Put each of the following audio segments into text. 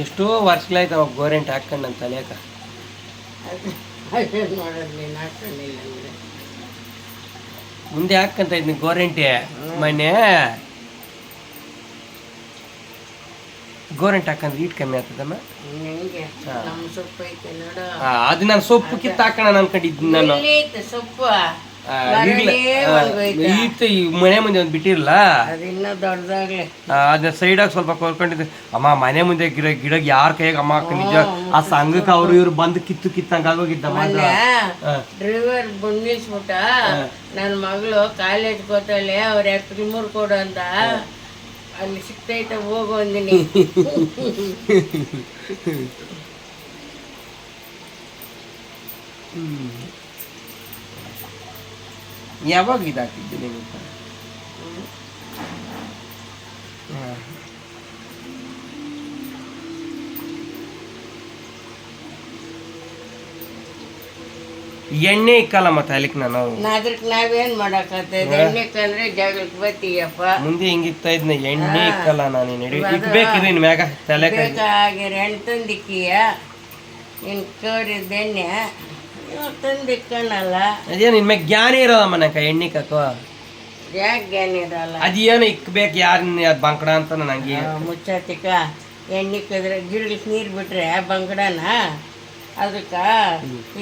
ಎಷ್ಟೋ ವರ್ಷಗಳಾಯ್ತು ಅವಾಗ ಗೋರೆಂಟ್ ಹಾಕೊಂಡು ನನ್ನ ತಲೆಯಾಗ ಮುಂದೆ ಹಾಕಂತ ಇದ್ನಿ ಗೋರೆಂಟೆ ಮೊನ್ನೆ ಗೋರೆಂಟ್ ಹಾಕಂದ್ರೆ ಈಟ್ ಕಮ್ಮಿ ಆಗ್ತದಮ್ಮ. ಅದು ನಾನು ಸೊಪ್ಪು ಕಿತ್ತು ಹಾಕೋಣ ಅನ್ಕೊಂಡಿದ್ದು ನಾನು. ಸೊಪ್ಪು ಮನೆ ಮುಂದೆ ಒಂದು ಬಿಟ್ಟಿರಲ್ಲ ಅದನ್ನ ಸೈಡಾಗ ಸ್ವಲ್ಪ ಕೊರ್ಕೊಂಡಿದ್ದೆ ಅಮ್ಮ. ಮನೆ ಮುಂದೆ ಗಿಡ ಯಾರ ಕೈಯಾಗ ಅಮ್ಮ ನಿಜ ಆ ಸಂಘಕ್ಕೆ ಅವ್ರು ಇವ್ರು ಬಂದು ಕಿತ್ತಂಗ ಆಗೋಗಿದ್ದಮ್ಮ. ಡ್ರೈವರ್ ನಿಲ್ಸ್ಬಿಟ್ಟ ನನ್ನ ಮಗಳು ಕಾಲೇಜ್ ಗೊತ್ತಲ್ಲೇ ಅವ್ರ ಪ್ರಿಮೂರ್ ಕೊಡು ಅಂತ ಅಲ್ಲಿ ಸಿಕ್ತೈತ ಹೋಗು ಅಂದಿನಿ. ಯಾವಾಗ ಇದಾಗ್ತಿದ್ದೆ ನೀವು? ಎಣ್ಣೆ ಇಕ್ಕಲ್ಲ ಮತ್ತೆ ಅಲ್ಲಿಕ್ ನಾನು ಅದಕ್ಕೆ ನಾವೇನ್ ಮಾಡಕತ್ತೆ ಎಣ್ಣೆ ಇಕ್ಕಂದ್ರೆ ಜಾಗಕ್ಕೆ ಬತ್ತೀಯಪ್ಪ. ಮುಂದೆ ಹಿಂಗಿಕ್ತಾ ಇದ್ನ ಎಣ್ಣೆ ಇಕ್ಕಲ್ಲ ನಾನು ಇಕ್ಬೇಕಿದೆ ಇನ್ ಮ್ಯಾಗ ತಲೆ ಬೇಕಾಗಿರ ಎಣ್ಣೆ ತಂದಿಕ್ಕೀಯ ನಿನ್ ಕಡಿದ ಎಣ್ಣೆ ತಂದಿಕ್ಕನಲ್ಲ. ಅದೇ ನಿನ್ ಮ್ಯಾಗ ಜ್ಞಾನ ಇರೋದಮ್ಮ ನಂಕ ಎಣ್ಣೆ ಕಕ್ಕೋ ಯಾಕೆ ಜ್ಞಾನ ಇರಲ್ಲ? ಅದೇನು ಇಕ್ಬೇಕು ಯಾರನ್ನ ಅದು ಬಂಕಡ ಅಂತ ನಂಗೆ ಮುಚ್ಚಾತಿಕ ಎಣ್ಣೆ ಇಕ್ಕಿದ್ರೆ ಗಿಡಕ್ಕೆ ನೀರು ಬಿಟ್ರೆ ಬಂಕಡನ ಅದಕ್ಕ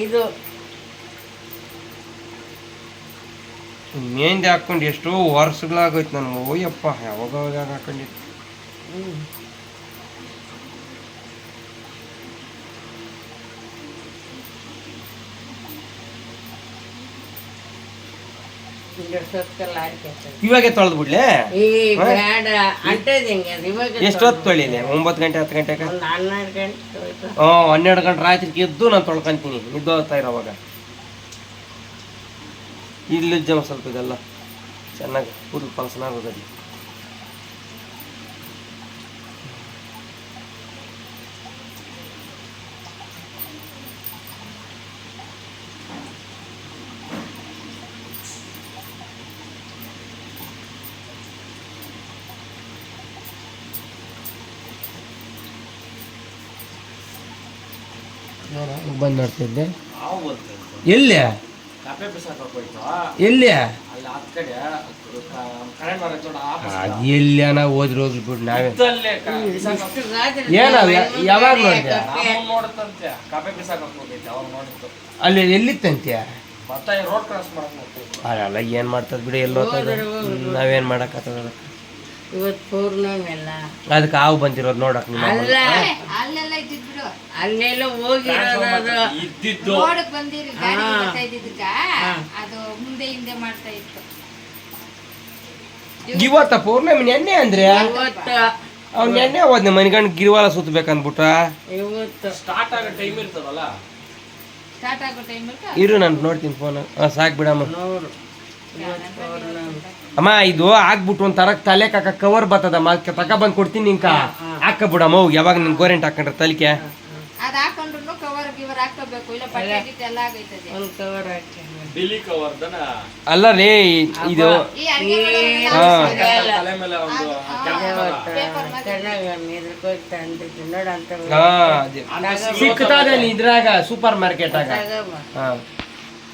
ಇದು ಮೆಹಂದಿ ಹಾಕೊಂಡು ಎಷ್ಟೋ ವರ್ಷಗಳಾಗೋಯ್ತು ನನಗೆ. ಓಯಪ್ಪ ಯಾವಾಗ ಹಾಕೊಂಡಿತ್ತು. ಇವಾಗೆ ತೊಳೆದು ಬಿಡ್ಲೆ ಎಷ್ಟೊತ್ತು ತೊಳಿಲಿ? 9 ಗಂಟೆ 10 ಗಂಟೆಗೆ 12 ಗಂಟೆ ರಾತ್ರಿಗೆ ಎದ್ದು ನಾನು ತೊಳ್ಕೊಂತೀನಿ ನಿದ್ದೆ ಹೋಗ್ತಾ ಇರೋವಾಗ. ಇಲ್ಲಿ ಜನ ಸ್ವಲ್ಪ ಇದೆಲ್ಲ ಚೆನ್ನಾಗಿ ಫುಲ್ ಫಂಕ್ಷನ್ ಆಗೋದು. ಬಂದು ನೋಡ್ತಿದ್ದೆ ಎಲ್ಲಿ ಎಲ್ಲಿ ಎಲ್ಲಿ ನಾವು ಹೋದ್ರಿ ಬಿಡು ನಾವೇ ಏನ ಯಾವಾಗ ನೋಡಿದೆ ಅಲ್ಲಿ ಎಲ್ಲಿತ್ತಂತ್ಯ ಅಲ್ಲ ಏನ್ ಮಾಡ್ತದ ಬಿಡಿ ಎಲ್ಲೋ ನಾವೇನ್ ಮಾಡಕ್ಕಾಗ್ತದ. ಇವತ್ತು ಪೌರ್ಣಮಿ ಅಲ್ಲ ಅದಕ್ಕೆ ಹಾವು ಬಂದಿರೋದು ನೋಡಕ್ ಅಲ್ಲೆಲ್ಲ ಹೋಗಿರೋದು ಇವತ್ತ ಪೌರ್ಣಮಿ ನೆನ್ನೆ ಅಂದ್ರೆ ಅವ್ನ ನೆನ್ನೆ ಹೋದ್ನೆ ಮನಿಗಂಡ್ ಗಿರಿವಾಲ ಸುತ್ತಬೇಕಂದ್ಬಿಟ್ಟ. ಇವತ್ತು ಸ್ಟಾರ್ಟ್ ಆಗೋ ಟೈಮ್ ಇರ್ತದಲ್ಲ ಇರು ನಾನು ನೋಡ್ತೀನಿ ಫೋನ್. ಸಾಕ್ ಬಿಡಮ್ಮ ನೋಡು ಅಮ್ಮ. ಇದು ಹಾಕ್ಬಿಟ್ಟು ಒಂದ್ ತರಕ್ ತಲೆ ಕಾಕ ಕವರ್ ಬರ್ತದಮ್ಮ ತಕ ಬಂದ್ ಕೊಡ್ತೀನಿ ನಿಂಕ ಹಾಕ ಬಿಡಮ್ಮ. ಹೋಗಿ ಯಾವಾಗ ನಿನ್ ಗೋರೆಂಟ್ ಹಾಕೊಂಡ್ರೆ ತಲಿಕೆ ಅಲ್ಲ ರೀ ಇದು ಸಿಕ್ತದ ಇದ್ರಾಗ ಸೂಪರ್ ಮಾರ್ಕೆಟ್ ಆಗ.